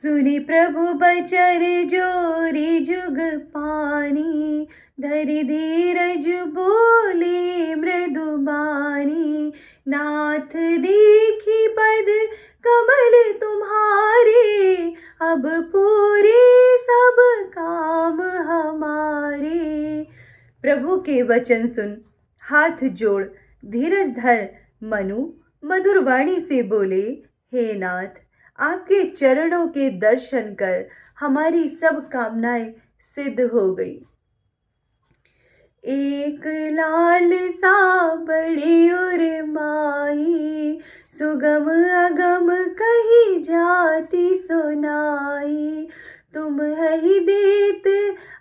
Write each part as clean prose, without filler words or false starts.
सुनि प्रभु बचन जोरी जुग पानी, धरि धीरज बोले मृदुबानी। नाथ देखी पद कमल तुम्हारे, अब पूरे सब काम हमारे। प्रभु के वचन सुन, हाथ जोड़, धीरज धर। मनु मधुर वाणी से बोले, हे नाथ, आपके चरणों के दर्शन कर हमारी सब कामनाएं सिद्ध हो गई। एक लाल सा बड़ी उर माई, सुगम अगम कही जाति सुनाई। तुम है ही देत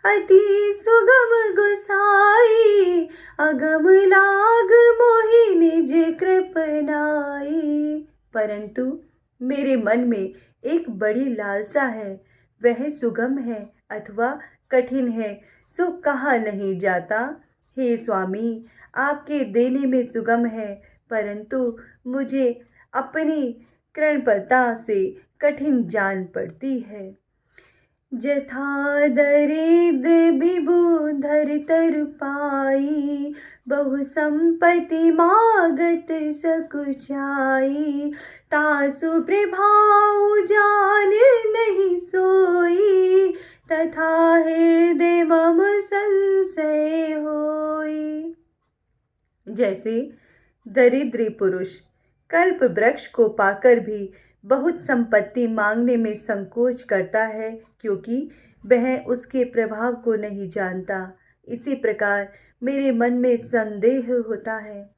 अति सुगम गोसाई, अगम लाग मोहि निज कृपनाई। परंतु मेरे मन में एक बड़ी लालसा है, वह सुगम है अथवा कठिन है, सो कहा नहीं जाता। हे स्वामी, आपके देने में सुगम है, परंतु मुझे अपनी कृपणता से कठिन जान पड़ती है। जथा दरिद्र विभु धर तर पाई, बहु संपत्ति मागत सकुचाई। तासु प्रभाव जान नहीं सोई, तथा हृदय मम संशय होई। जैसे दरिद्री पुरुष कल्प वृक्ष को पाकर भी बहुत संपत्ति मांगने में संकोच करता है, क्योंकि वह उसके प्रभाव को नहीं जानता। इसी प्रकार मेरे मन में संदेह होता है।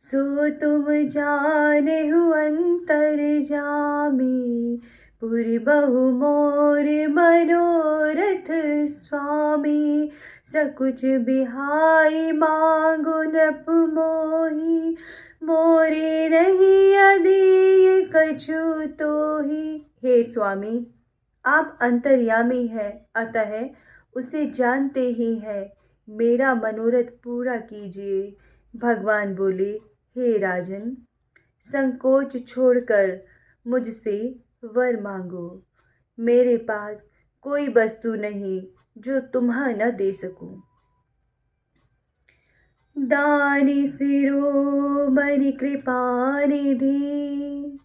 सो तुम जाने हो अंतर जामी, पुर बहु मोर मनोरथ स्वामी। सकुच बिहाई मांगो नृप मोही, मोरे नहीं अदेय कछु तोही। हे स्वामी, आप अंतर्यामी हैं, अतः उसे जानते ही हैं। मेरा मनोरथ पूरा कीजिए। भगवान बोले, हे राजन, संकोच छोड़कर मुझसे वर मांगो। मेरे पास कोई वस्तु नहीं जो तुम्हें न दे सकूं। दानी शिरोमणि कृपा निधि,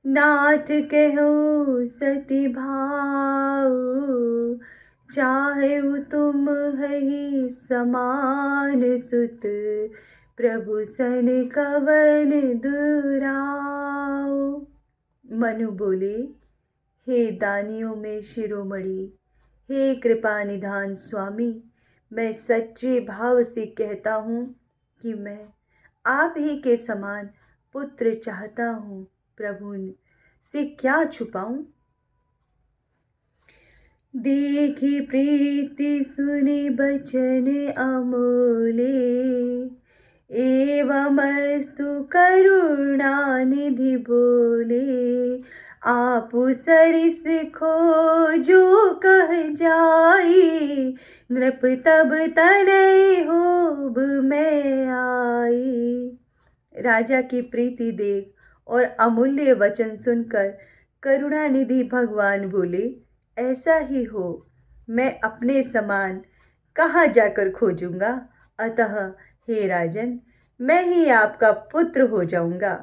नाथ कहो सति भाव। चाहे तुम है समान सुत, प्रभु सन कवन दुराव। मनु बोले, हे दानियों में शिरोमणि, हे कृपा निधान स्वामी, मैं सच्चे भाव से कहता हूँ कि मैं आप ही के समान पुत्र चाहता हूँ। प्रभु से क्या छुपाऊं? देखी प्रीति सुनी बचन अमोले, एवमस्तु करुणा निधि बोले। आप सरिस खोजो कह जाई, नृप तब तनय होब मैं आई। राजा की प्रीति देख और अमूल्य वचन सुनकर करुणानिधि भगवान बोले, ऐसा ही हो, मैं अपने समान कहाँ जाकर खोजूंगा। अतः हे राजन, मैं ही आपका पुत्र हो जाऊंगा।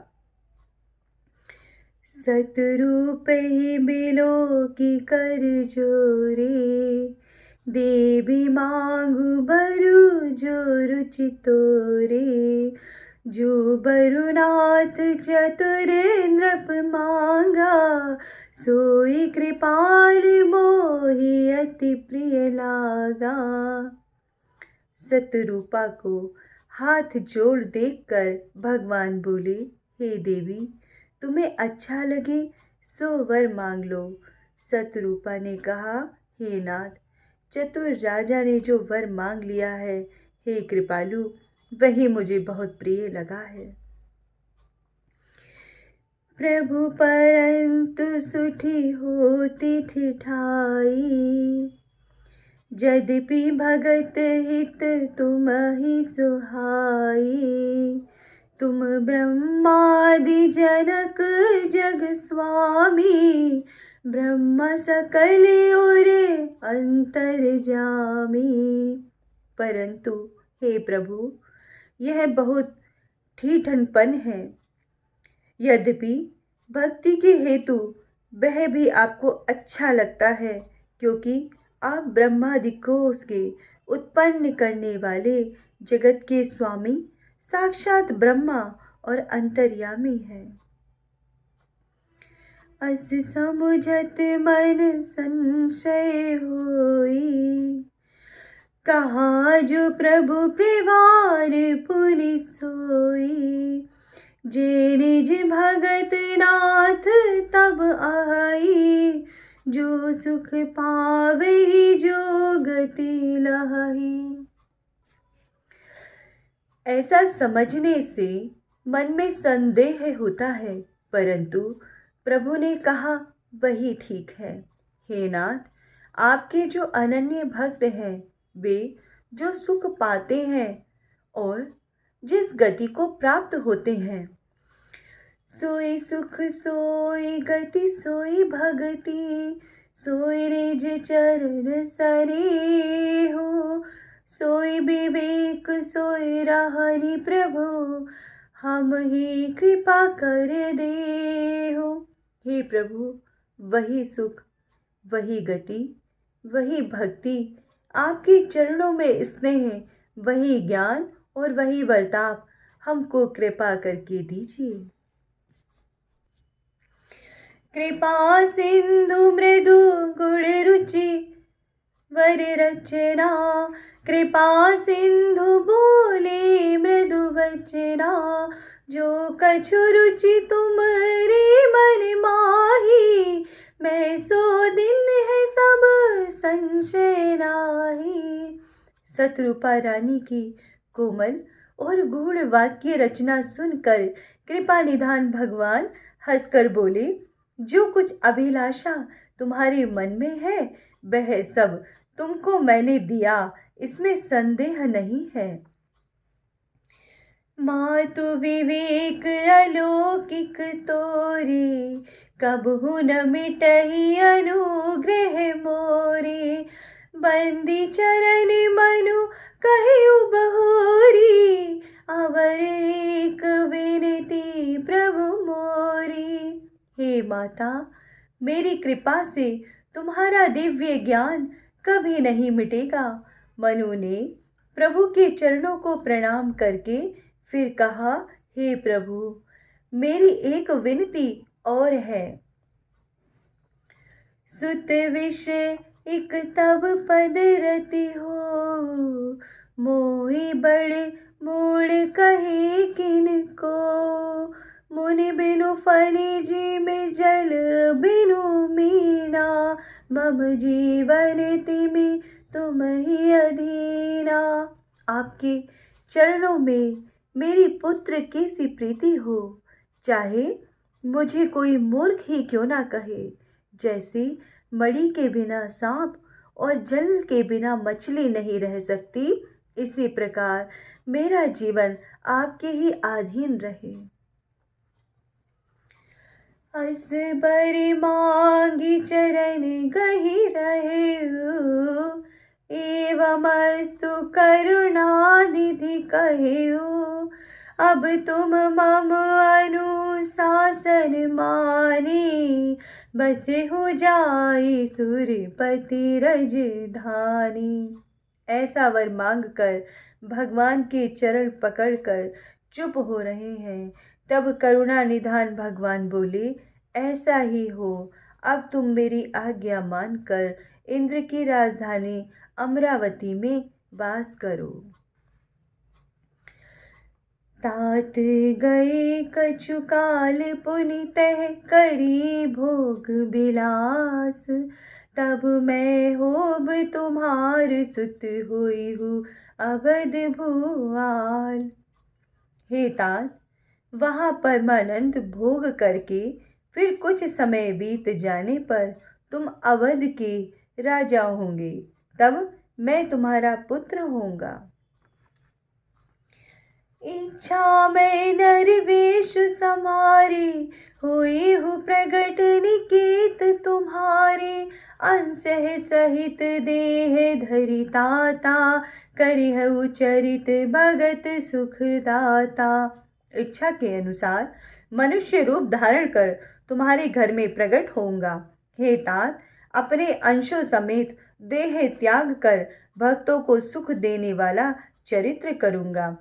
सतरूप ही बिलो की कर जोरे, देवी मांगु बरु जो रुचि तोरे। जो बरुनाथ चतुर नृप मांगा, सोई कृपाल मोहि अति प्रिय लागा। सतरूपा को हाथ जोड़ देखकर भगवान बोले, हे देवी, तुम्हें अच्छा लगे सो वर मांग लो। सतरूपा ने कहा, हे नाथ, चतुर राजा ने जो वर मांग लिया है, हे कृपालु, वही मुझे बहुत प्रिय लगा है। प्रभु परंतु सुठी होती ठिठाई, यद्यपि भगत हित तुम ही सुहाई। तुम ब्रह्मादि जनक जग स्वामी, ब्रह्मा सकल और अंतर्जामी। परंतु हे प्रभु, यह बहुत ठीठनपन है। यद्यपि भक्ति के हेतु वह भी आपको अच्छा लगता है, क्योंकि आप ब्रह्मादिकों के उत्पन्न करने वाले जगत के स्वामी साक्षात ब्रह्मा और अंतर्यामी हैं। अस समुझत मन संशय होई, कहा जो प्रभु परिवार पुनि सोई। जे निज भगत नाथ तब आई, जो सुख पावे जो गति लही। ऐसा समझने से मन में संदेह होता है, परंतु प्रभु ने कहा वही ठीक है। हे नाथ, आपके जो अनन्य भक्त हैं, वे जो सुख पाते हैं और जिस गति को प्राप्त होते हैं, सोई सुख सोई गति सोई भगति, सोई निज चरण सरे हो। सोई विवेक सोई राहनि प्रभु, हम ही कृपा कर दे हो। हे प्रभु, वही सुख, वही गति, वही भक्ति, आपके चरणों में स्नेह, वही ज्ञान और वही वर्ताप हमको कृपा करके दीजिए। कृपा सिंधु मृदु गुण रुचि वर रचना, कृपा सिंधु बोले मृदु वचना। जो कछु रुचि तुम्हारे मन माही, मैं सो दिन है सब संशय नाही। सतरूपा रानी की कोमल और गूढ़ वाक्य रचना सुनकर कृपा निधान भगवान हंसकर बोले, जो कुछ अभिलाषा तुम्हारे मन में है वह सब तुमको मैंने दिया, इसमें संदेह नहीं है। मातु विवेक अलौकिक तोरे, कबहु न मिटहि अनुग्रह मोरे। बंदी चरण मनु कहिउ बहोरी, अवर एक विनती प्रभु मोरी। हे माता, मेरी कृपा से तुम्हारा दिव्य ज्ञान कभी नहीं मिटेगा। मनु ने प्रभु के चरणों को प्रणाम करके फिर कहा, हे प्रभु, मेरी एक विनती और है। सुत विषय एक तब पद रति हो, मोहि बड़े मूड कहे किनको। मुनि बिनु फनि जी में जल बिनु मीना, मम जीवन तिमि तुम ही अधीना। आपके चरणों में मेरी पुत्र की सी प्रीति हो, चाहे मुझे कोई मूर्ख ही क्यों ना कहे। जैसे मणि के बिना सांप और जल के बिना मछली नहीं रह सकती, इसी प्रकार मेरा जीवन आपके ही अधीन रहे। अस बरि मांगी चरण गहि रहे, एवमस्तु करुणानिधि कहेउ। अब तुम मम अनुशासन मानी, बसे हो जाए सुरपति रजधानी। ऐसा वर मांग कर भगवान के चरण पकड़कर चुप हो रहे हैं, तब करुणा निधान भगवान बोले, ऐसा ही हो। अब तुम मेरी आज्ञा मानकर इंद्र की राजधानी अमरावती में वास करो। तात गए कछु काल पुनि तह करी भोग बिलास, तब मैं होब तुम्हार सुत होई हूँ अवध भुआल। हे तात, वहाँ परमानंद भोग करके फिर कुछ समय बीत जाने पर तुम अवध के राजा होंगे, तब मैं तुम्हारा पुत्र होऊंगा। इच्छा में नरवेश समारे, हुई हूँ प्रगट निकेत तुम्हारे। अंश सहित देह धरि ताता, करिहु चरित भगत सुखदाता। इच्छा के अनुसार मनुष्य रूप धारण कर तुम्हारे घर में प्रकट होऊंगा। हे तात, अपने अंशों समेत देह त्याग कर भक्तों को सुख देने वाला चरित्र करूंगा।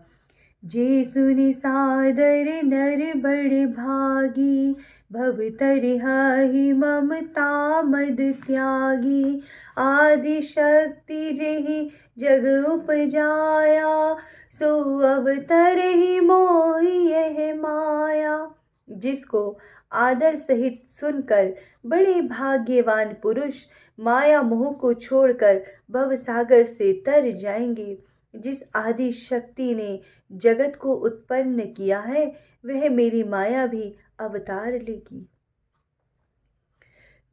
जे सुनि सादर नर बड़ भागी, भव तरिहाहि ममता मद त्यागी। आदि शक्ति जेहि जग उपजाया, सो अवतरहि मोहि यह माया। जिसको आदर सहित सुनकर बड़े भाग्यवान पुरुष माया मोह को छोड़कर भव सागर से तर जाएंगे। जिस आदि शक्ति ने जगत को उत्पन्न किया है, वह मेरी माया भी अवतार लेगी।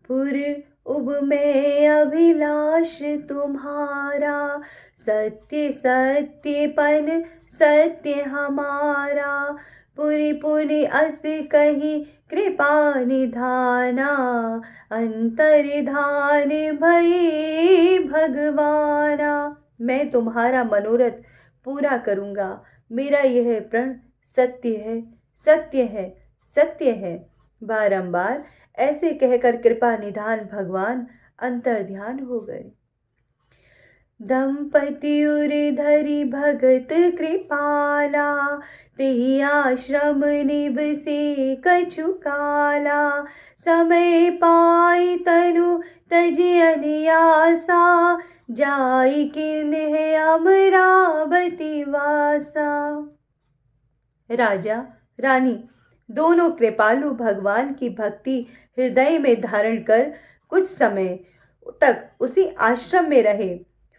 पुर उब में अभिलाष तुम्हारा, सत्य सत्यपन सत्य हमारा। पुरि पुनि अस कही कृपा निधाना, अंतर्धान भई भगवाना। मैं तुम्हारा मनोरथ पूरा करूंगा। मेरा यह प्रण सत्य है, सत्य है, सत्य है। बारंबार ऐसे कहकर कृपा निधान भगवान अंतर्ध्यान हो गए। दंपति उर धरि भगत कृपाला, तेहि आश्रम निबसे कछु काला। समय पाई तनु तजि अनियासा, जाई किन्ह अमरावती वासा। राजा रानी दोनों कृपालु भगवान की भक्ति हृदय में धारण कर कुछ समय तक उसी आश्रम में रहे।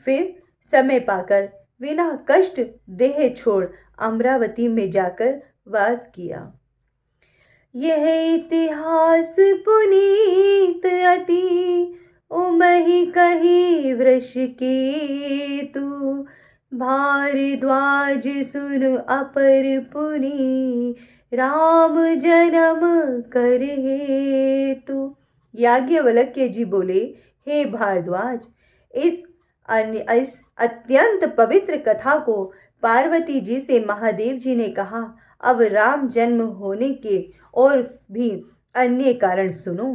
फिर समय पाकर बिना कष्ट देह छोड़ अमरावती में जाकर वास किया। यह इतिहास पुनीत अति, उमहि कही वृष केतु। भारद्वाज सुन अपर पुनि, राम जन्म कर हेतु। याज्ञवल्क्य जी बोले, हे भारद्वाज, इस अत्यंत पवित्र कथा को पार्वती जी से महादेव जी ने कहा। अब राम जन्म होने के और भी अन्य कारण सुनो।